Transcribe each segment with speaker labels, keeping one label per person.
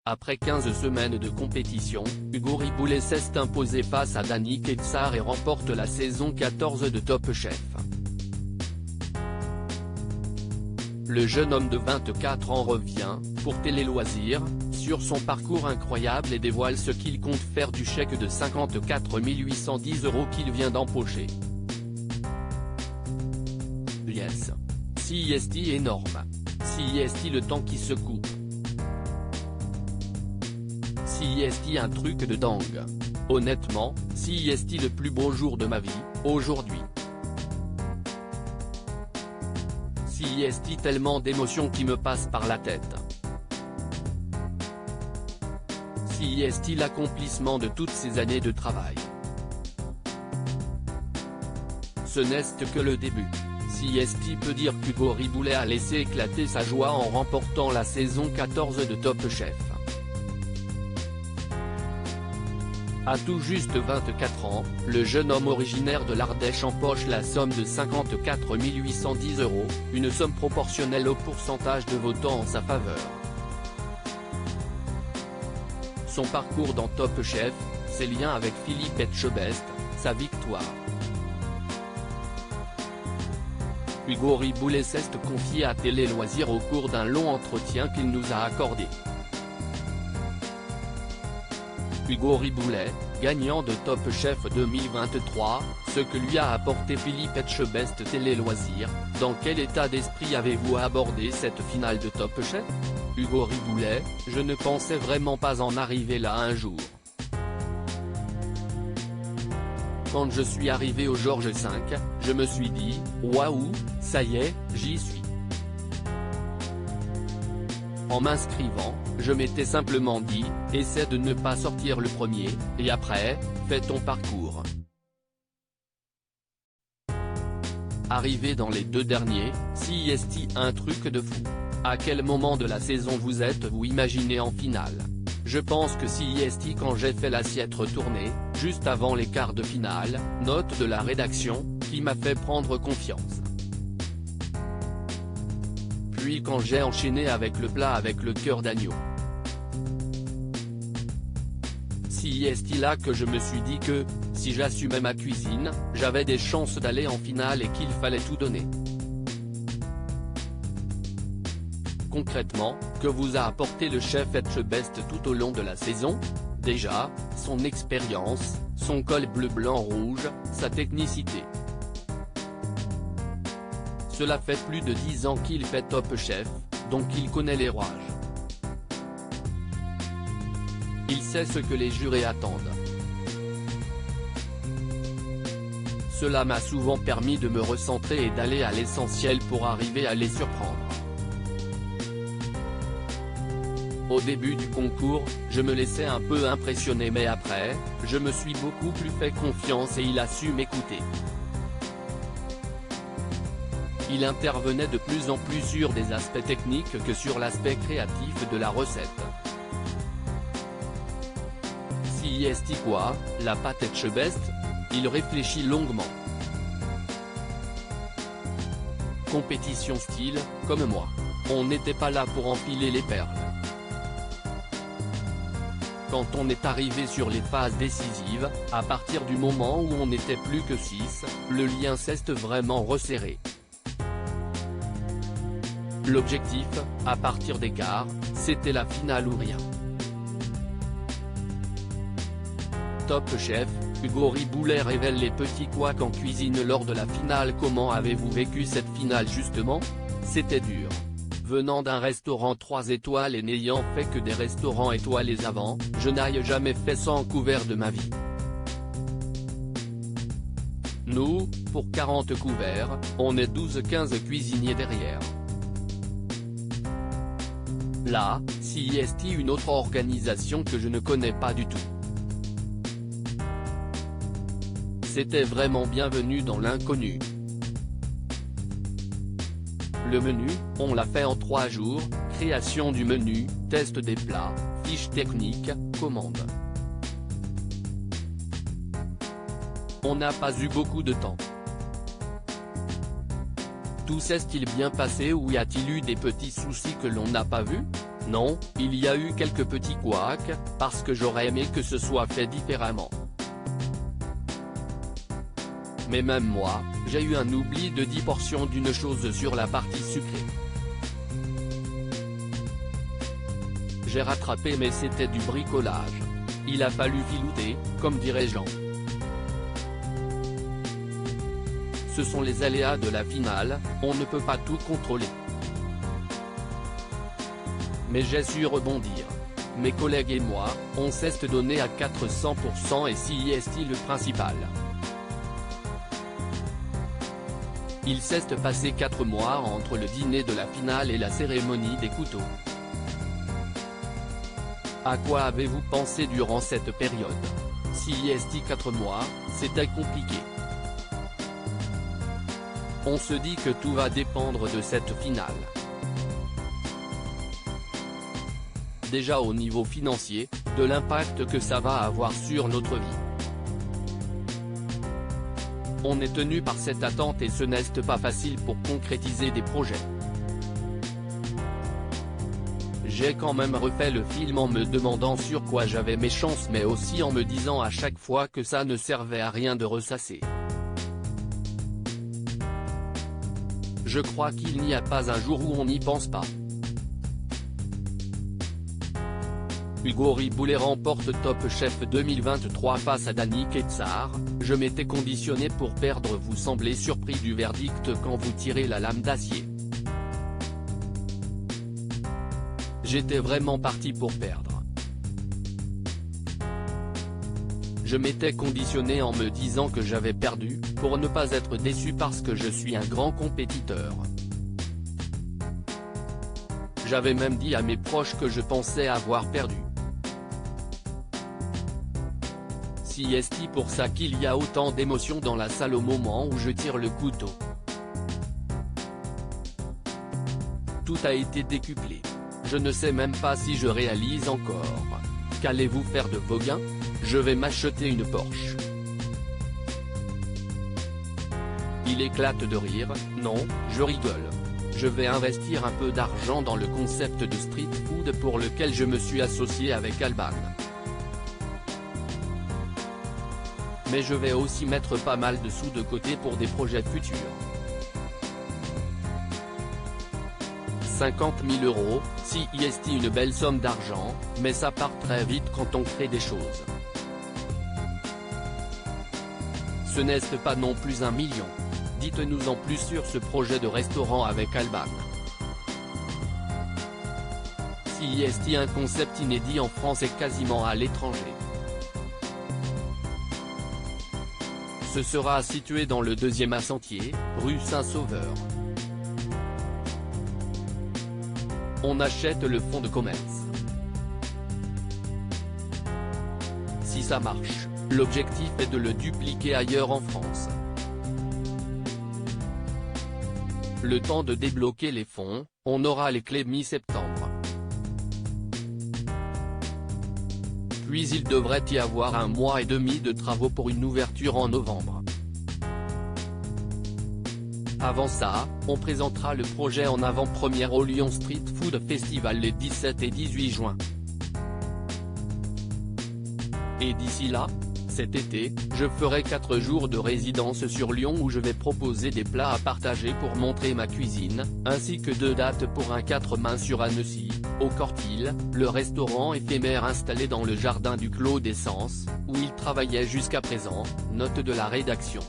Speaker 1: Après 15 semaines de compétition, Ugo Riboulet s'est imposé face à Danny Ketsar et remporte la saison 14 de Top Chef. Le jeune homme de 24 ans revient, pour Télé Loisirs, sur son parcours incroyable et dévoile ce qu'il compte faire du chèque de 54 810 € qu'il vient d'empocher. Yes. CIST énorme. CIST le temps qui se coupe. CIST un truc de dingue. Honnêtement, CIST le plus beau jour de ma vie, aujourd'hui. CIST tellement d'émotions qui me passent par la tête. CIST l'accomplissement de toutes ces années de travail. Ce n'est que le début. CIST peut dire qu'Ugo Riboulet a laissé éclater sa joie en remportant la saison 14 de Top Chef. À tout juste 24 ans, le jeune homme originaire de l'Ardèche empoche la somme de 54 810 €, une somme proportionnelle au pourcentage de votants en sa faveur. Son parcours dans Top Chef, ses liens avec Philippe Etchebest, sa victoire. Ugo Riboulet s'est confié à Télé Loisirs au cours d'un long entretien qu'il nous a accordé. Ugo Riboulet, gagnant de Top Chef 2023, ce que lui a apporté Philippe Etchebest Télé Loisirs, dans quel état d'esprit avez-vous abordé cette finale de Top Chef? Ugo Riboulet, je ne pensais vraiment pas en arriver là un jour. Quand je suis arrivé au Georges V, je me suis dit, waouh, ça y est, j'y suis. En m'inscrivant, je m'étais simplement dit, essaie de ne pas sortir le premier, et après, fais ton parcours. Arrivé dans les deux derniers, CIST un truc de fou. À quel moment de la saison vous êtes-vous imaginé en finale? Je pense que CIST quand j'ai fait l'assiette retournée, juste avant les quarts de finale, note de la rédaction, qui m'a fait prendre confiance. Puis quand j'ai enchaîné avec le plat avec le cœur d'agneau. CIST là que je me suis dit que, si j'assumais ma cuisine, j'avais des chances d'aller en finale et qu'il fallait tout donner. Concrètement, que vous a apporté le chef Etchebest tout au long de la saison? Déjà, son expérience, son col bleu-blanc-rouge, sa technicité. Cela fait plus de 10 ans qu'il fait Top Chef, donc il connaît les rouages. Il sait ce que les jurés attendent. Cela m'a souvent permis de me recentrer et d'aller à l'essentiel pour arriver à les surprendre. Au début du concours, je me laissais un peu impressionner mais après, je me suis beaucoup plus fait confiance et il a su m'écouter. Il intervenait de plus en plus sur des aspects techniques que sur l'aspect créatif de la recette. CIST quoi, la pâte Etchebest? Il réfléchit longuement. Compétition style, comme moi. On n'était pas là pour enfiler les perles. Quand on est arrivé sur les phases décisives, à partir du moment où on n'était plus que 6, le lien s'est vraiment resserré. L'objectif, à partir des quarts, c'était la finale ou rien. Top Chef, Ugo Riboulet révèle les petits couacs en cuisine lors de la finale. Comment avez-vous vécu cette finale justement? C'était dur. Venant d'un restaurant 3 étoiles et n'ayant fait que des restaurants étoilés avant, je n'ai jamais fait 100 couverts de ma vie. Nous, pour 40 couverts, on est 12-15 cuisiniers derrière. Là, CIST une autre organisation que je ne connais pas du tout. C'était vraiment bienvenu dans l'inconnu. Le menu, on l'a fait en 3 jours, création du menu, test des plats, fiche technique, commande. On n'a pas eu beaucoup de temps. Tout s'est-il bien passé ou y a-t-il eu des petits soucis que l'on n'a pas vus? Non, il y a eu quelques petits couacs, parce que j'aurais aimé que ce soit fait différemment. Mais même moi, j'ai eu un oubli de 10 portions d'une chose sur la partie sucrée. J'ai rattrapé mais c'était du bricolage. Il a fallu filouter, comme dirait Jean. Ce sont les aléas de la finale, on ne peut pas tout contrôler. Mais j'ai su rebondir. Mes collègues et moi, on s'est donné à 400% et CIST le principal. Il s'est passé 4 mois entre le dîner de la finale et la cérémonie des couteaux. À quoi avez-vous pensé durant cette période? CIST 4 mois, c'était compliqué. On se dit que tout va dépendre de cette finale. Déjà au niveau financier, de l'impact que ça va avoir sur notre vie. On est tenu par cette attente et ce n'est pas facile pour concrétiser des projets. J'ai quand même refait le film en me demandant sur quoi j'avais mes chances mais aussi en me disant à chaque fois que ça ne servait à rien de ressasser. Je crois qu'il n'y a pas un jour où on n'y pense pas. Hugo Riboulet remporte Top Chef 2023 face à Dany Ketsar. Je m'étais conditionné pour perdre. Vous semblez surpris du verdict quand vous tirez la lame d'acier. J'étais vraiment parti pour perdre. Je m'étais conditionné en me disant que j'avais perdu, pour ne pas être déçu parce que je suis un grand compétiteur. J'avais même dit à mes proches que je pensais avoir perdu. CIST pour ça qu'il y a autant d'émotions dans la salle au moment où je tire le couteau. Tout a été décuplé. Je ne sais même pas si je réalise encore. Qu'allez-vous faire de vos gains? Je vais m'acheter une Porsche. Il éclate de rire. Non, je rigole. Je vais investir un peu d'argent dans le concept de street food pour lequel je me suis associé avec Alban. Mais je vais aussi mettre pas mal de sous de côté pour des projets futurs. 50 000 €, CIST une belle somme d'argent, mais ça part très vite quand on crée des choses. Ce n'est pas non plus 1 million. Dites-nous en plus sur ce projet de restaurant avec Alban. CIST un concept inédit en France et quasiment à l'étranger. Ce sera situé dans le 2e à Sentier, rue Saint-Sauveur. On achète le fonds de commerce. Si ça marche, l'objectif est de le dupliquer ailleurs en France. Le temps de débloquer les fonds, on aura les clés mi-septembre. Puis il devrait y avoir 1 mois et demi de travaux pour une ouverture en novembre. Avant ça, on présentera le projet en avant-première au Lyon Street Food Festival les 17 et 18 juin. Et d'ici là, cet été, je ferai 4 jours de résidence sur Lyon où je vais proposer des plats à partager pour montrer ma cuisine, ainsi que 2 dates pour un 4 mains sur Annecy, au Cortil, le restaurant éphémère installé dans le jardin du Clos d'Essence, où il travaillait jusqu'à présent, note de la rédaction.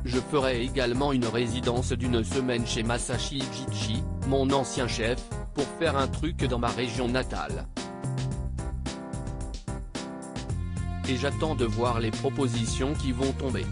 Speaker 1: Je ferai également une résidence d'1 semaine chez Masashi Ijichi, mon ancien chef, pour faire un truc dans ma région natale. Et j'attends de voir les propositions qui vont tomber.